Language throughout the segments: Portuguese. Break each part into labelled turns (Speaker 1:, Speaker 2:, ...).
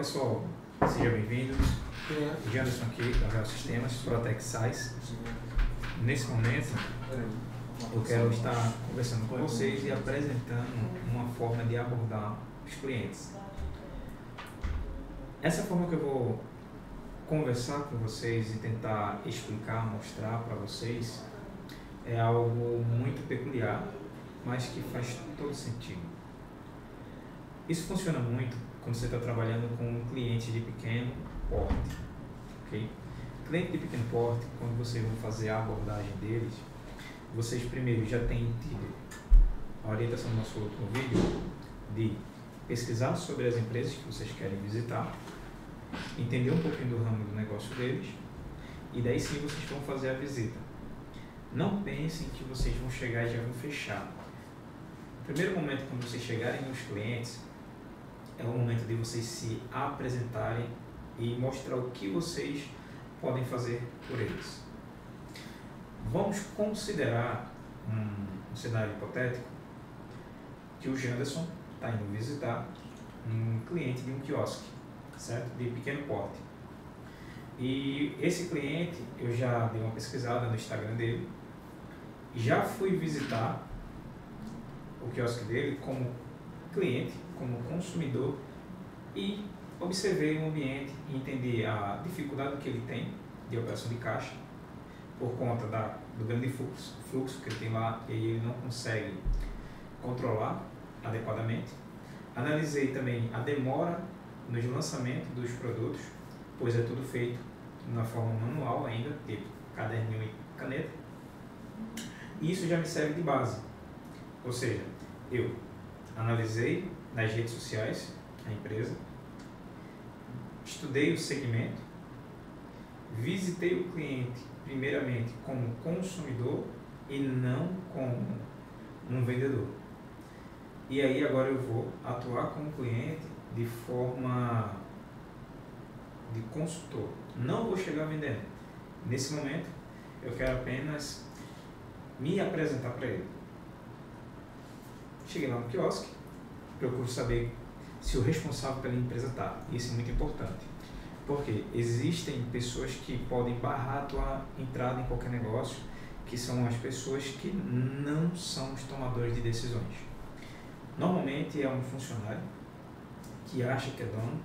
Speaker 1: pessoal, sejam bem-vindos. Janderson aqui da Real Sistemas, Protec SaaS. Nesse momento, eu quero estar conversando com vocês e apresentando uma forma de abordar os clientes. Essa forma que eu vou conversar com vocês e tentar explicar, mostrar para vocês é algo muito peculiar, mas que faz todo sentido. Isso funciona muito quando você está trabalhando com um cliente de pequeno porte, ok? Cliente de pequeno porte, quando vocês vão fazer a abordagem deles, vocês primeiro já têm tido a orientação do nosso outro vídeo de pesquisar sobre as empresas que vocês querem visitar, entender um pouquinho do ramo do negócio deles e daí sim vocês vão fazer a visita. Não pensem que vocês vão chegar e já vão fechar. O primeiro momento quando vocês chegarem nos clientes é o momento de vocês se apresentarem e mostrar o que vocês podem fazer por eles. Vamos considerar um cenário hipotético que o Janderson está indo visitar um cliente de um quiosque, certo? De pequeno porte. E esse cliente, eu já dei uma pesquisada no Instagram dele, já fui visitar o quiosque dele como cliente, como consumidor, e observei o ambiente e entendi a dificuldade que ele tem de operação de caixa por conta do grande fluxo que ele tem lá e ele não consegue controlar adequadamente. Analisei também a demora nos lançamentos dos produtos, pois é tudo feito de uma forma manual ainda, tipo caderninho e caneta, e isso já me serve de base. Ou seja, eu analisei nas redes sociais a empresa, estudei o segmento, visitei o cliente primeiramente como consumidor e não como um vendedor. E aí agora eu vou atuar como cliente de forma de consultor. Não vou chegar vendendo. Nesse momento eu quero apenas me apresentar para ele. Cheguei lá no quiosque, procuro saber se o responsável pela empresa está. Isso é muito importante, porque existem pessoas que podem barrar a tua entrada em qualquer negócio, que são as pessoas que não são os tomadores de decisões. Normalmente é um funcionário que acha que é dono,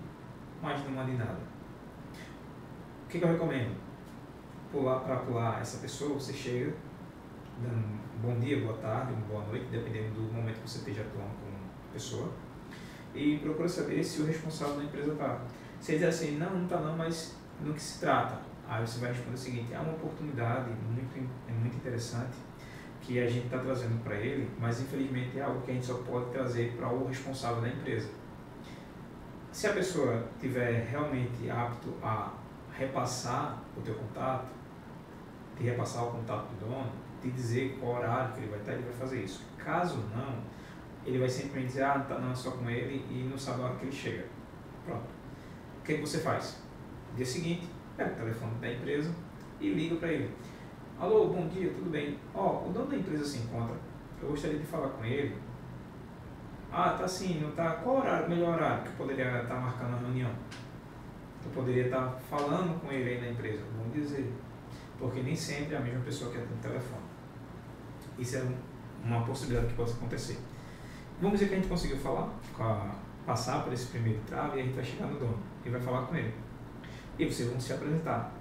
Speaker 1: mas não manda em nada. O que eu recomendo? Para pular essa pessoa, você chega dando um bom dia, boa tarde, uma boa noite, dependendo do momento que você esteja atuando com a pessoa, e procura saber se o responsável da empresa está. Se ele dizer assim, não está não, mas no que se trata? Aí você vai responder o seguinte, é uma oportunidade muito interessante que a gente está trazendo para ele, mas infelizmente é algo que a gente só pode trazer para o responsável da empresa. Se a pessoa estiver realmente apto a repassar o teu contato, te repassar o contato do dono, te dizer qual horário que ele vai estar, ele vai fazer isso. Caso não, ele vai sempre dizer, não tá não, é só com ele e não sabe a hora que ele chega. Pronto. O que você faz? No dia seguinte, pega o telefone da empresa e liga para ele. Alô, bom dia, tudo bem? O dono da empresa se encontra. Eu gostaria de falar com ele. Tá sim, não tá. Qual horário, melhor horário que eu poderia estar marcando a reunião? Eu poderia estar falando com ele aí na empresa. Vamos dizer. Porque nem sempre é a mesma pessoa que atende o telefone. Isso é uma possibilidade que possa acontecer. Vamos dizer que a gente conseguiu passar por esse primeiro trave e a gente vai chegar no dono e vai falar com ele. E vocês vão se apresentar.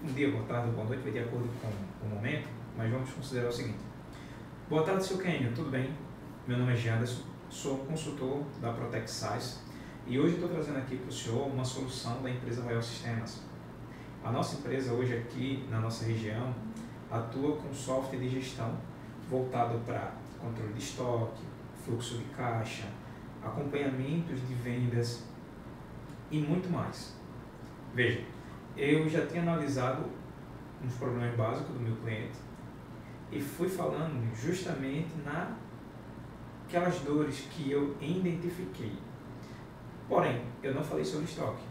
Speaker 1: Um dia, boa tarde, boa noite, vai de acordo com o momento, mas vamos considerar o seguinte. Boa tarde, seu Kenio, tudo bem? Meu nome é Janderson, sou consultor da Protec SaaS e hoje estou trazendo aqui para o senhor uma solução da empresa Real Sistemas. A nossa empresa hoje aqui na nossa região atua com software de gestão voltado para controle de estoque, fluxo de caixa, acompanhamentos de vendas e muito mais. Veja, eu já tinha analisado uns problemas básicos do meu cliente e fui falando justamente naquelas dores que eu identifiquei. Porém, eu não falei sobre estoque.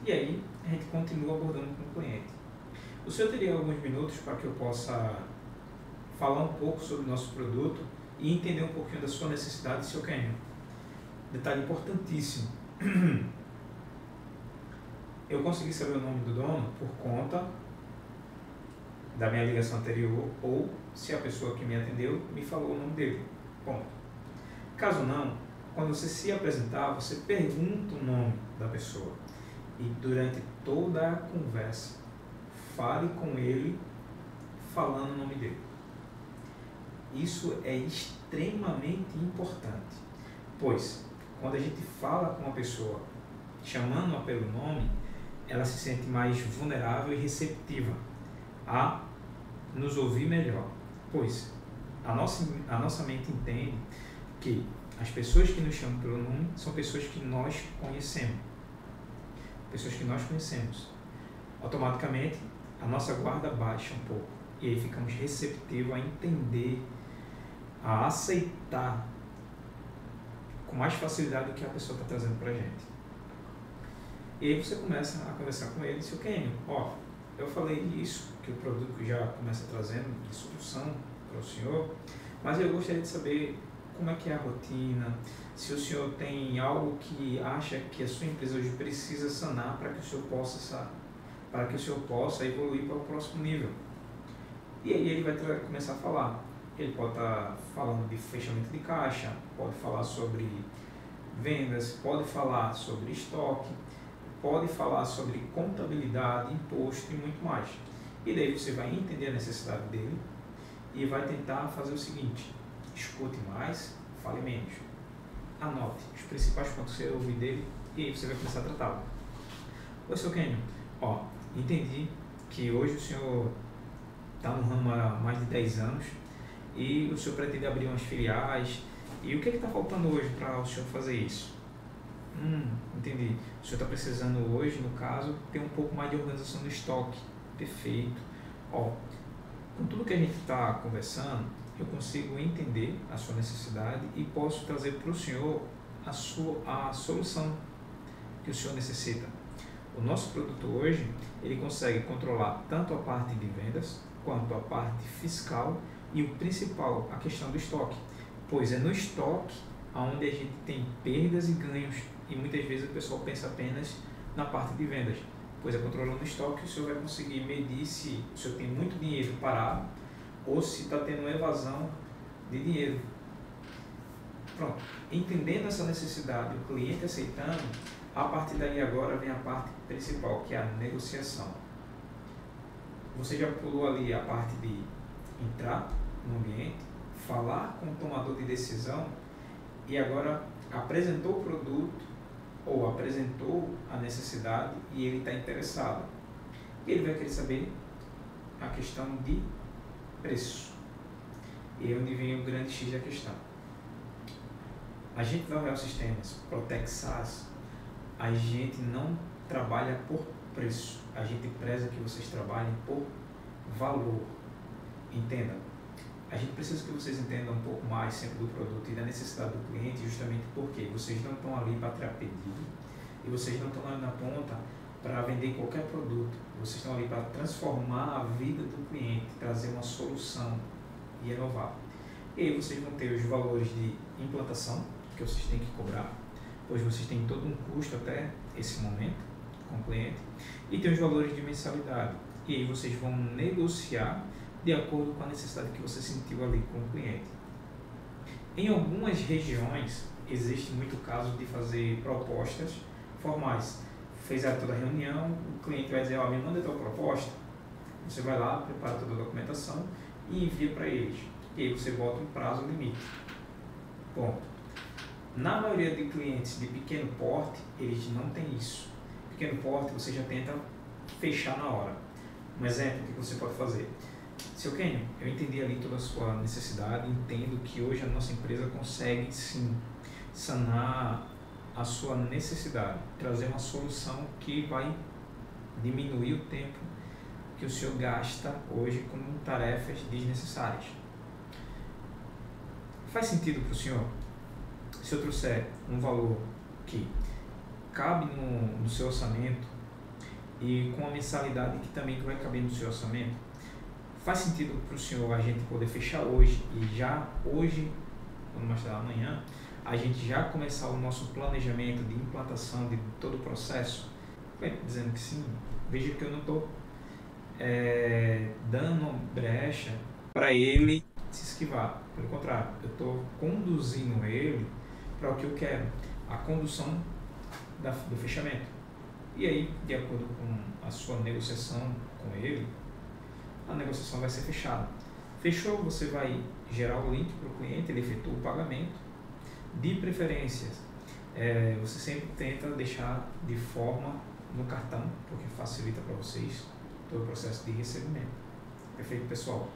Speaker 1: E aí, a gente continua abordando com o cliente. O senhor teria alguns minutos para que eu possa falar um pouco sobre o nosso produto e entender um pouquinho da sua necessidade, seu Kenio? Detalhe importantíssimo. Eu consegui saber o nome do dono por conta da minha ligação anterior ou se a pessoa que me atendeu me falou o nome dele. Ponto. Caso não, quando você se apresentar, você pergunta o nome da pessoa e durante toda a conversa fale com ele falando o nome dele. Isso é extremamente importante, pois quando a gente fala com uma pessoa chamando-a pelo nome, ela se sente mais vulnerável e receptiva a nos ouvir melhor, pois a nossa mente entende que as pessoas que nos chamam pelo nome são pessoas que nós conhecemos. Automaticamente, a nossa guarda baixa um pouco e aí ficamos receptivos a entender, a aceitar com mais facilidade o que a pessoa está trazendo para a gente. E aí você começa a conversar com ele, seu Kenio, eu falei isso, que o produto já começa trazendo de solução para o senhor, mas eu gostaria de saber como é que é a rotina, se o senhor tem algo que acha que a sua empresa hoje precisa sanar para que o senhor possa evoluir para o próximo nível. E aí ele vai começar a falar. Ele pode estar falando de fechamento de caixa, pode falar sobre vendas, pode falar sobre estoque, pode falar sobre contabilidade, imposto e muito mais. E daí você vai entender a necessidade dele e vai tentar fazer o seguinte: escute mais, fale menos. Anote os principais pontos que você ouvir dele e aí você vai começar a tratá-lo. Oi, seu Kenio, entendi que hoje o senhor está no ramo há mais de 10 anos e o senhor pretende abrir umas filiais. E o que está faltando hoje para o senhor fazer isso? Entendi. O senhor está precisando hoje, no caso, ter um pouco mais de organização do estoque. Perfeito. Com tudo que a gente está conversando, eu consigo entender a sua necessidade e posso trazer para o senhor a solução que o senhor necessita. O nosso produto hoje, ele consegue controlar tanto a parte de vendas quanto a parte fiscal e o principal, a questão do estoque, pois é no estoque onde a gente tem perdas e ganhos e muitas vezes o pessoal pensa apenas na parte de vendas, pois é controlando o estoque o senhor vai conseguir medir se o senhor tem muito dinheiro parado ou se está tendo uma evasão de dinheiro. Pronto, entendendo essa necessidade, o cliente aceitando, a partir daí agora vem a parte principal, que é a negociação. Você já pulou ali a parte de entrar no ambiente, falar com o tomador de decisão e agora apresentou o produto ou apresentou a necessidade e ele está interessado. Ele vai querer saber a questão de preço. E é onde vem o grande X da questão. A gente da Real Sistemas, Protec SaaS, a gente não trabalha por preço. A gente preza que vocês trabalhem por valor. Entenda. A gente precisa que vocês entendam um pouco mais sempre do produto e da necessidade do cliente, justamente porque vocês não estão ali para tirar pedido e vocês não estão ali na ponta para vender qualquer produto. Vocês estão ali para transformar a vida do cliente, trazer uma solução e inovar. E aí vocês vão ter os valores de implantação que vocês têm que cobrar, pois vocês têm todo um custo até esse momento com o cliente, e tem os valores de mensalidade. E aí vocês vão negociar de acordo com a necessidade que você sentiu ali com o cliente. Em algumas regiões, existe muito caso de fazer propostas formais. Fez toda a reunião, o cliente vai dizer, me manda a tua proposta. Você vai lá, prepara toda a documentação e envia para eles. E aí você bota um prazo limite. Ponto. Na maioria de clientes de pequeno porte, eles não têm isso. Pequeno porte, você já tenta fechar na hora. Um exemplo, o que você pode fazer? Seu Kenio, eu entendi ali toda a sua necessidade, entendo que hoje a nossa empresa consegue sim sanar a sua necessidade, trazer uma solução que vai diminuir o tempo que o senhor gasta hoje com tarefas desnecessárias. Faz sentido para o senhor? Se eu trouxer um valor que cabe no seu orçamento e com uma mensalidade que também vai caber no seu orçamento, faz sentido para o senhor a gente poder fechar hoje e já hoje, quando mais tarde amanhã, a gente já começar o nosso planejamento de implantação de todo o processo? Dizendo que sim, veja que eu não estou dando brecha para ele se esquivar. Pelo contrário, eu estou conduzindo ele para o que eu quero, a condução do fechamento. E aí, de acordo com a sua negociação com ele, a negociação vai ser fechada. Fechou, você vai gerar o link para o cliente, ele efetua o pagamento. De preferência, você sempre tenta deixar de forma no cartão, porque facilita para vocês todo o processo de recebimento. Perfeito, pessoal?